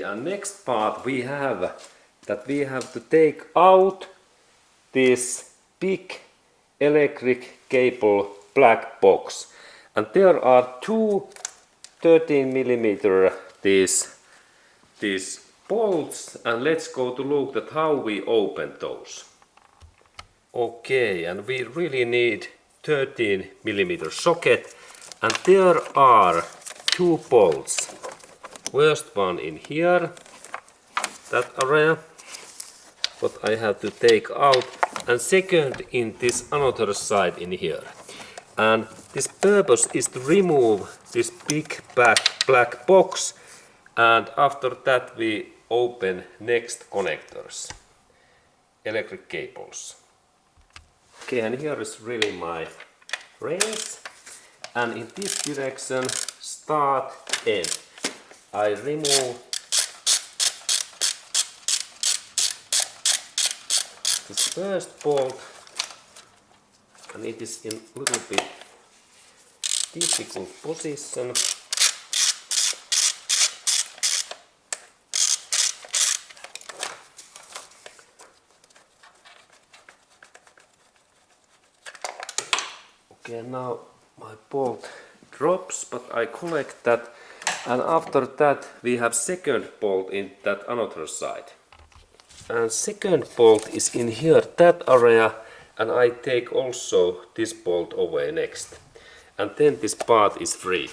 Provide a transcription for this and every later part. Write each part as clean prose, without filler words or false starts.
and next part we have to take out this big electric cable black box, and there are two 13mm these bolts, and let's go to look at how we open those. Okay, and we really need 13mm socket, and there are two bolts. First one in here, that area, what I have to take out, and second in this another side in here. And this purpose is to remove this big black box, and after that we open next connectors, electric cables. Okay, and here is really my rails, and in this direction, start, end. I remove this first bolt, and it is in a little bit difficult position. Okay, now my bolt drops, but I collect that, and after that we have second bolt in that another side. And second bolt is in here, that area, and I take also this bolt away next. And then this part is free.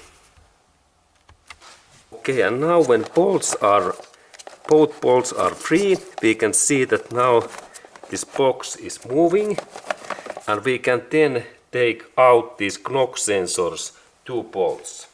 Okay, and now when both bolts are free, we can see that now this box is moving, and we can then take out these knock sensors, two bolts.